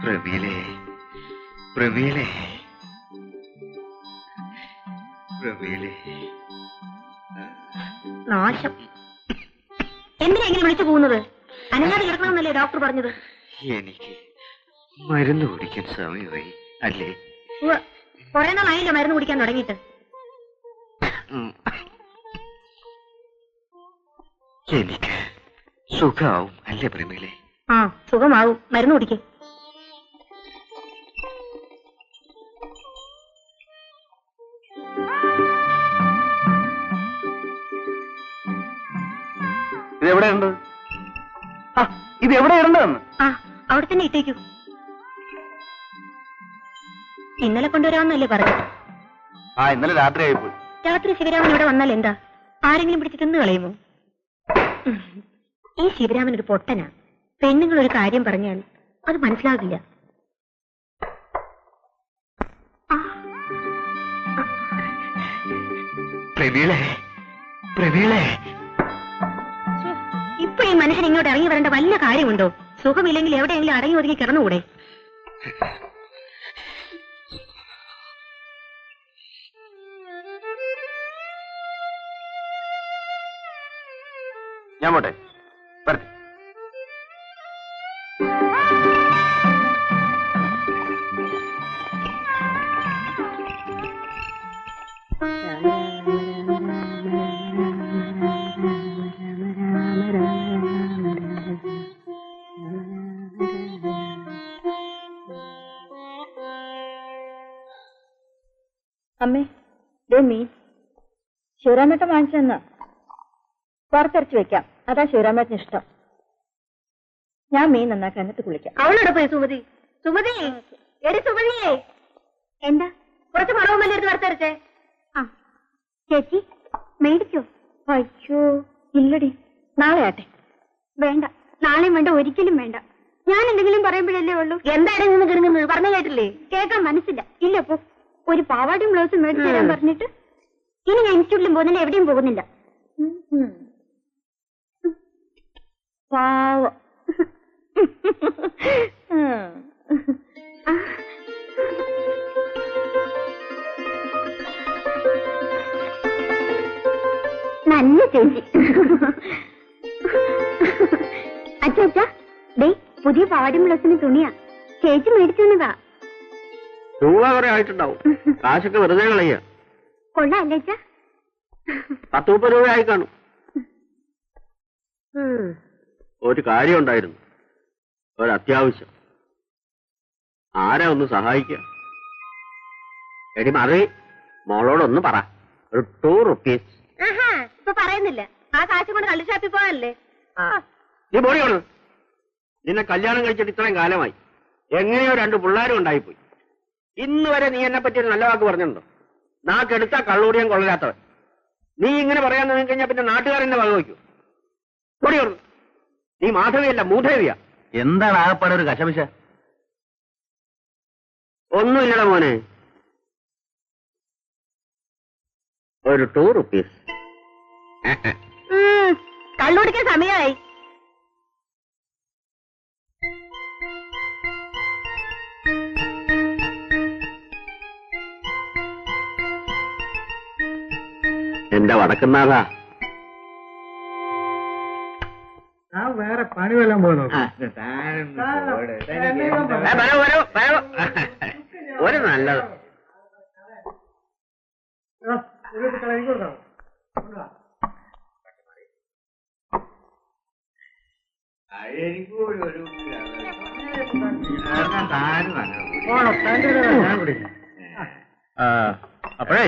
പ്രമീലേ, പ്രമീലേ, പ്രമീലേ. നാശം. എന്തിനാ ഇങ്ങനെ വിളിച്ചു പോകുന്നത്? അനങ്ങാതെ കിടക്കണമെന്നല്ലേ ഡോക്ടർ പറഞ്ഞത്? എനിക്ക് മരുന്ന് കുടിക്കാൻ സമയമായി അല്ലേ? കുറെ നാളായില്ല മരുന്ന് കുടിക്കാൻ തുടങ്ങിയിട്ട്. എനിക്ക് സുഖാവും അല്ലേ പ്രമീലേ? ആ, സുഖമാവും. മരുന്ന് കുടിക്കേ. ഇതെവിടെയുണ്ട്? ഇത് എവിടെ ഇടണ്ടെന്ന്? ആ, അവിടെ തന്നെ ഇട്ടേക്കൂ. ഇന്നലെ കൊണ്ടുവരാമെന്നല്ലേ പറഞ്ഞു? ആ, ഇന്നലെ രാത്രി ആയിപ്പോയി. രാത്രി ശിവരാമൻ ഇവിടെ വന്നാൽ എന്താ? ആരെങ്കിലും പിടിച്ച് തിന്നു കളയുമോ? ഈ ശിവരാമൻ ഒരു പൊട്ടനാ. പെണ്ണുങ്ങൾ ഒരു കാര്യം പറഞ്ഞാൽ അത് മനസ്സിലാകില്ല. പ്രമീളെ, പ്രമീളെ, ഇപ്പൊ ഈ മനുഷ്യൻ ഇങ്ങോട്ട് ഇറങ്ങി വരേണ്ട വല്ല കാര്യമുണ്ടോ? സുഖമില്ലെങ്കിൽ എവിടെയെങ്കിലും അടങ്ങി ഒതുങ്ങി കിടന്നുകൂടെ? ഞാൻ പോട്ടെ. വരട്ടെ. അമ്മേ, ദേ മീൻ ശിവരാമേട്ടൻ വാങ്ങിച്ചെന്നാ. വറുത്തരച്ച് വെക്കാം, അതാ ശിവരാമേട്ടന് ഇഷ്ടം. ഞാൻ മീൻ നന്നാക്കാൻ എന്നിട്ട് കുളിക്കാം. അവളോട് പോയി സുമതി. സുമതി, എടി സുമതിയേ. എന്താ? കുറച്ച് മണവുമല്ലേ എടുത്ത് വറുത്തരച്ചേ? ആ ചേച്ചി മേടിച്ചോ? അയ്യോ ഇല്ലടി, നാളെ ആട്ടെ. വേണ്ട, നാളെയും വേണ്ട, ഒരിക്കലും വേണ്ട. ഞാൻ എന്തെങ്കിലും പറയുമ്പോഴല്ലേ ഉള്ളൂ. എന്താണ് നിന്ന് കിടങ്ങുന്നത്? പറഞ്ഞു കേട്ടില്ലേ? കേൾക്കാൻ മനസ്സില്ല. ഇല്ല, പോ. ഒരു പാവാടിയും ബ്ലൗസും മേടിച്ചു തരാൻ പറഞ്ഞിട്ട് ഇനി ഞാൻ ഇൻസ്റ്റിറ്റ്യൂട്ടിലും പോകുന്നില്ല, എവിടെയും പോകുന്നില്ല. പാവം. നല്ല ചേച്ചി. അച്ഛാ, ദേ പുതിയ പാവാടിയും ബ്ലൗസിന് തുണിയാ. ചേച്ചി മേടിച്ചു തന്നതാ. രൂപ കുറെ ആയിട്ടുണ്ടാവും. കാശൊക്കെ വെറുതെ കളയ. കൊള്ളാല്ലേ അച്ഛാ? 10-30 രൂപ ആയി കാണും. ഒരു കാര്യം ഉണ്ടായിരുന്നു, ഒരു അത്യാവശ്യം. ആരാ ഒന്ന് സഹായിക്ക? എടി മറി, മോളോടൊന്ന് പറ. ഒരു 2 rupees. ഇപ്പൊ പറയുന്നില്ല. ആ കാശ് കൊണ്ട് കള്ളി ഷാപ്പിൽ പോകാനല്ലേ? നീ ബോഡി കൊണ്ട് നിന്നെ കല്യാണം കഴിച്ചിട്ട് ഇത്രയും കാലമായി. എങ്ങനെയോ 2 പിള്ളേരും ഉണ്ടായിപ്പോയി. ഇന്ന് വരെ നീ എന്നെ പറ്റി ഒരു നല്ല വാക്ക് പറഞ്ഞിട്ടുണ്ടോ? നാക്കെടുത്താ കള്ളൂടിയാൻ കൊള്ളരാത്തവൻ. നീ ഇങ്ങനെ പറയാൻ തുടങ്ങി കഴിഞ്ഞാൽ പിന്നെ നാട്ടുകാരെന്നെ വക വയ്ക്കൂ. ബോഡി കൊണ്ട്. നീ മാധവിയല്ല, മൂധേവിയാ. എന്താണ് ആകപ്പാടെ ഒരു കശപിശ? ഒന്നുമില്ലടാ മോനെ. ഒരു 2 rupees. കള്ളുടിക്കാൻ സമയമായി. എന്റെ വടക്കുന്നാഥാ, വേറെ പണി വല്ലതും പോയി ഒരു നല്ലത്. അപ്പോഴേ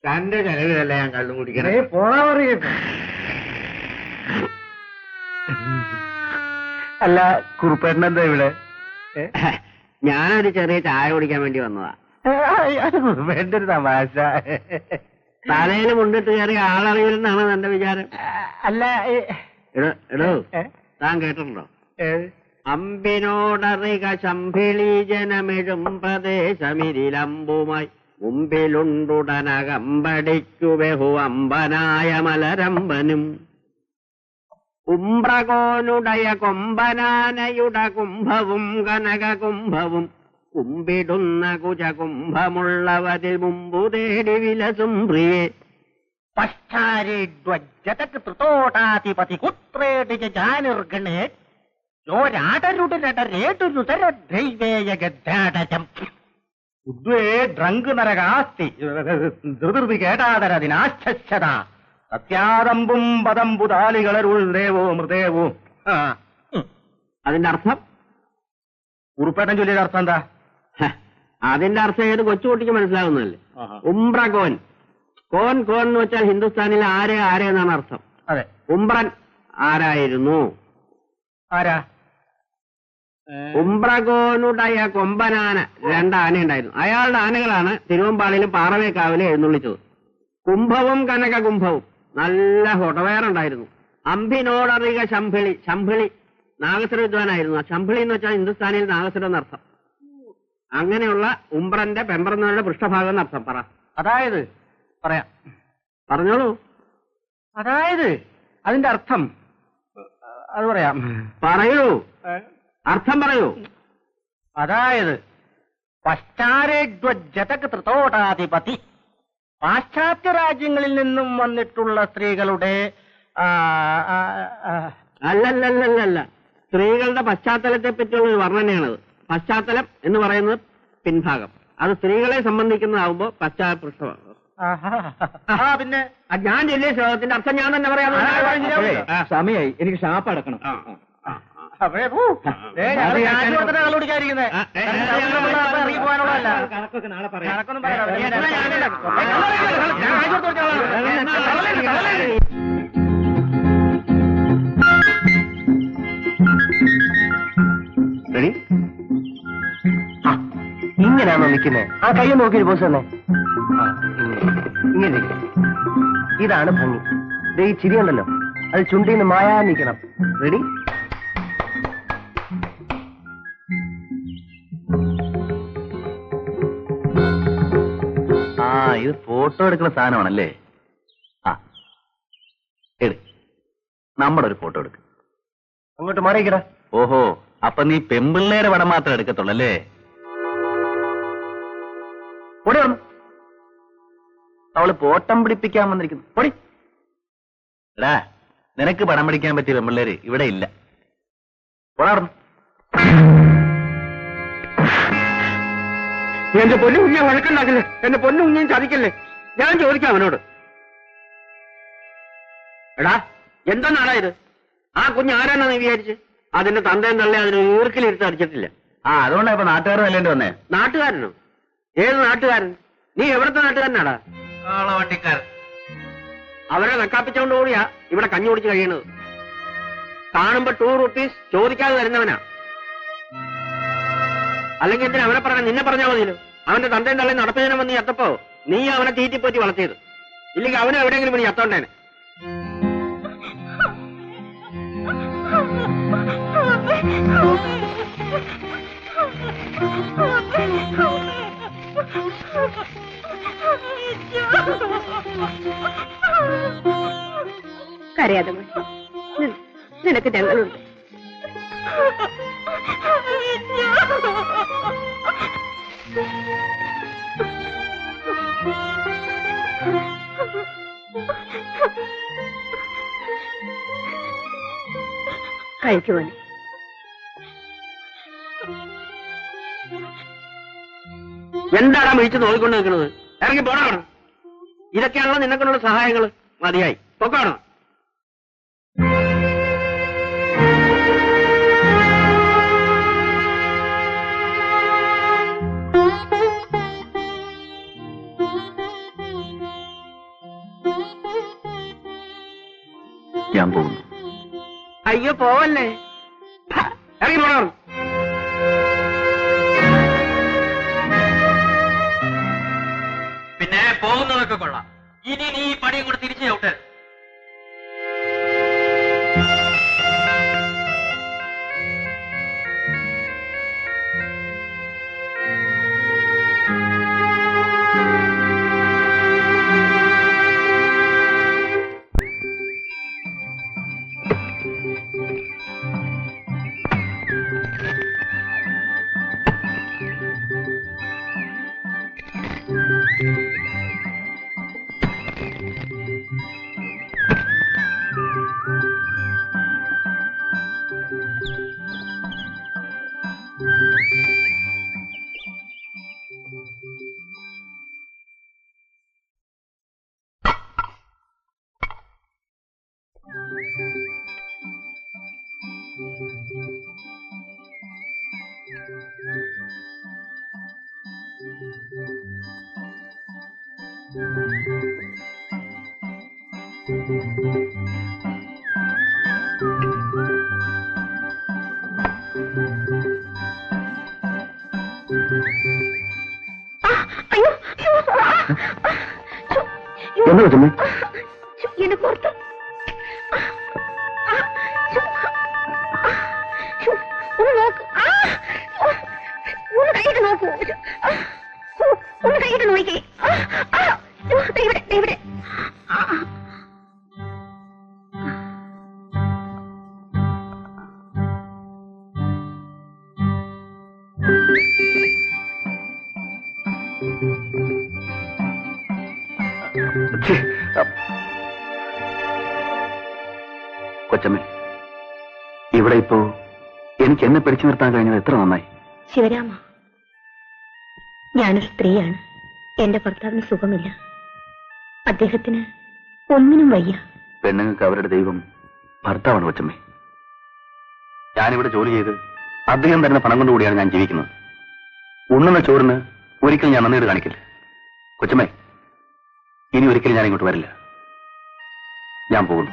തന്റെ ചെലവിലല്ല ഞാൻ കള്ളും കുടിക്കണേ. പോണാ പറയട്ടെ. അല്ല, കുറുപ്പേട്ടനെന്താ ഇവിടെ? ഞാനൊരു ചെറിയ ചായ കുടിക്കാൻ വേണ്ടി വന്നതാ. കുറുപ്പേട്ടന്റെ ഒരു തമാശ. തലയിൽ മുണ്ടിട്ട് കയറി ആളറിയില്ലെന്നാണ് എന്റെ വിചാരം. അല്ല എടോ, താൻ കേട്ടിട്ടുണ്ടോ? അമ്പിനോടറിക ശംഭിളി ജനമെഴും പ്രദേശമിരിലമ്പുമായി മുമ്പിലുണ്ടുടനകമ്പടിക്കു ബഹു അമ്പനായ മലരമ്പനും. ഉംബ്രകോനുടയ കൊമ്പനാനയുടെ കുംഭവും കനക കുംഭവും കുമ്പിടുന്ന കുജകുംഭമുള്ളവതിൽ മുമ്പു തേടി വിലസും പ്രിയേ പശ്ചാരിഡ്വജതക് തൃതോടാധിപതി കുത്രേടി ജാനിർഗണേ ോരാടരുടരേട്ടുരുതരൈവേയഗദ്ധാടജം ഉദ്വേ ഡ്രങ്ക് നരകാസ്തി ധൃതിർവി കേട്ടാതരതിനാശ്ചത സത്യാദമ്പും പദംബുതാലികളരുൾ ദേവോ മൃദേവോ. അതിന്റെ അർത്ഥം ഉറുപ്പേട്ടൻ ചൊല്ലിയുടെ അർത്ഥം എന്താ? അതിന്റെ അർത്ഥം ഏത് കൊച്ചുകുട്ടിക്ക് മനസ്സിലാവുന്നതല്ലേ? ഉംബ്രകോൻ. കോൻ കോൻ എന്ന് വെച്ചാൽ ഹിന്ദുസ്ഥാനിൽ ആരെ ആരെ എന്നാണ് അർത്ഥം. അതെ. ഉംബ്രൻ ആരായിരുന്നു? ആരാ? ഉംബ്രകോനുടയ കൊമ്പനാന 2 ആനയുണ്ടായിരുന്നു. അയാളുടെ ആനകളാണ് തിരുവമ്പാടിയിലും പാറവേക്കാവിലും എഴുന്നള്ളിച്ചത്. കുംഭവും കനക കുംഭവും നല്ല ഹൊടവേറുണ്ടായിരുന്നു. അംഭിനോടറിക ശംഭിളി. ശംഭിളി നാഗസ്വര വിദ്വാനായിരുന്നു. ശംഭിളി എന്ന് വെച്ചാൽ ഹിന്ദുസ്ഥാനിയിൽ നാഗസ്വരം എന്നർത്ഥം. അങ്ങനെയുള്ള ഉംബ്രന്റെ പെമ്പറന്നവരുടെ പൃഷ്ഠഭാഗം എന്നർത്ഥം. പറ. അതായത് പറയാം, പറഞ്ഞോളൂ. അതായത് അതിന്റെ അർത്ഥം അത് പറയാം. പറയൂ, അർത്ഥം പറയൂ. അതായത് പശ്ചാരേഡ്വജതക് തൃതോടാധിപതി, പാശ്ചാത്യ രാജ്യങ്ങളിൽ നിന്നും വന്നിട്ടുള്ള സ്ത്രീകളുടെ അല്ലല്ലല്ലല്ല, സ്ത്രീകളുടെ പശ്ചാത്തലത്തെ പറ്റിയുള്ള ഒരു വർണ്ണനയാണത്. പശ്ചാത്തലം എന്ന് പറയുന്നത് പിൻഭാഗം. അത് സ്ത്രീകളെ സംബന്ധിക്കുന്നതാവുമ്പോ പശ്ചാത്തലം. പിന്നെ ഞാൻ ചൊല്ലിയ ശ്ലോകത്തിന്റെ അർത്ഥം ഞാൻ തന്നെ പറയാം. സമയായി, എനിക്ക് ഷാപ്പ് അടക്കണം. കള്ളുടിക്കാതിരിക്കുന്നത് ഇറങ്ങി പോകാനുള്ളതല്ല. കണക്കൊക്കെ നാളെ പറയാം. കണക്കൊന്നും പറയാം. ഇങ്ങനെയാണോ നിൽക്കുന്നത്? ആ കൈ നോക്കിയൊരു പോസ് തന്നെ. ഇങ്ങനെ ഇതാണ് ഭംഗി. ഈ ചിരിയുണ്ടല്ലോ, അത് ചുണ്ടിന്ന് മായാ നിൽക്കണം. റെഡി? ആ, ഇത് ഫോട്ടോ എടുക്കുന്ന സാധനമാണല്ലേ? ആ, നമ്മുടെ ഒരു ഫോട്ടോ എടുക്ക. അങ്ങോട്ട് മാറിയിക്കടാ. ഓഹോ, അപ്പൊ നീ പെമ്പിള്ളേരെ പടം മാത്രം എടുക്കത്തുള്ളല്ലേ? പൊടി വന്നു. അവള് പോട്ടം പിടിപ്പിക്കാൻ വന്നിരിക്കുന്നു. പൊടി. എടാ, നിനക്ക് പടം പിടിക്കാൻ പറ്റിയ പെമ്പിള്ളേര് ഇവിടെ ഇല്ല. പൊടാർന്നു. എന്റെ പൊന്നു കുഞ്ഞെ വഴക്കുണ്ടാക്കില്ലേ, എന്റെ പൊന്നു കുഞ്ഞും ചതിക്കല്ലേ. ഞാൻ ചോദിക്കാം അവനോട്, എടാ എന്താണാടാ ഇത്? ആ കുഞ്ഞ് ആരാന്നാ നീ വിചാരിച്ച്? അതിന്റെ തന്തയും തള്ളേ അതിന് ഈർക്കിലിരുത്ത് അടിച്ചിട്ടില്ല. ആ, അതുകൊണ്ടാ ഇപ്പൊ നാട്ടുകാർ നല്ലേണ്ടി വന്നേ. നാട്ടുകാരനോ? ഏത് നാട്ടുകാരൻ? നീ എവിടത്തെ നാട്ടുകാരനാടാ? വണ്ടിക്കാരൻ. അവരെ നക്കാപ്പിച്ചോണ്ട് കൂടിയാ ഇവിടെ കഞ്ഞി കുടിച്ച് കഴിയണത്. കാണുമ്പോ 2 rupees ചോദിക്കാതെ തരുന്നവനാ. അല്ലെങ്കിൽ എന്തിനാ അവനെ പറഞ്ഞ? നിന്നെ പറഞ്ഞാൽ മതിയല്ലോ. അവന്റെ തന്തയും തള്ളയും നടപ്പിനെ വന്ന് ചത്തപ്പോ നീ അവനെ തീറ്റിപ്പറ്റി വളർത്തിയത്. ഇല്ലെങ്കിൽ അവനെ എവിടെയെങ്കിലും നീ ചത്തോണ്ടേനെ. കരയാതെ നിനക്ക് ഞങ്ങളുണ്ട്. കഴിക്കുവാനേ. എന്താടാ മിഴിച്ച് നോക്കിക്കൊണ്ട് നിൽക്കുന്നത്? ഇറങ്ങി പോണോ? ഇതൊക്കെയാണല്ലോ നിനക്കുള്ള സഹായങ്ങൾ. മതിയായി, പൊക്കാണോ? ഞാൻ പോകുന്നു. അയ്യോ പോവല്ലേ, ഇറങ്ങി പോണോ? പിന്നെ പോകുന്നതൊക്കെ കൊള്ളാം. ഇനി നീ ഈ പണിയും കൂടെ തിരിച്ചു ചവിട്ട്. എന്താ കൊച്ചമ്മേ? എന്റെ പുറത്ത് ഒന്ന് നോക്ക്. ഒന്ന് കൈയിട്ട് നോക്കൂ. ഒന്ന് കൈയിട്ട് നോക്കിക്കേ. ഇവിടെ ഇവിടെ. കൊച്ചമ്മേ, ഇവിടെ ഇപ്പോ എനിക്ക് എന്നെ പിടിച്ചു നിർത്താൻ കഴിഞ്ഞത് എത്ര നന്നായി. ശിവരാമ, ഞാനൊരു സ്ത്രീയാണ്. എന്റെ ഭർത്താവിന് സുഖമില്ല. അദ്ദേഹത്തിന് ഒന്നിനും വയ്യ. പെണ്ണുങ്ങൾക്ക് അവരുടെ ദൈവം ഭർത്താവാണ് കൊച്ചമ്മേ. ഞാനിവിടെ ജോലി ചെയ്ത് അദ്ദേഹം തരുന്ന പണം കൊണ്ടുകൂടിയാണ് ഞാൻ ജീവിക്കുന്നത്. ഉണ്ണുന്ന ചോറിന് ഒരിക്കലും ഞാൻ നന്ദിയോട് കാണിക്കില്ല. കൊച്ചമ്മേ, ഇനി ഒരിക്കലും ഞാൻ ഇങ്ങോട്ട് വരില്ല. ഞാൻ പോകുന്നു.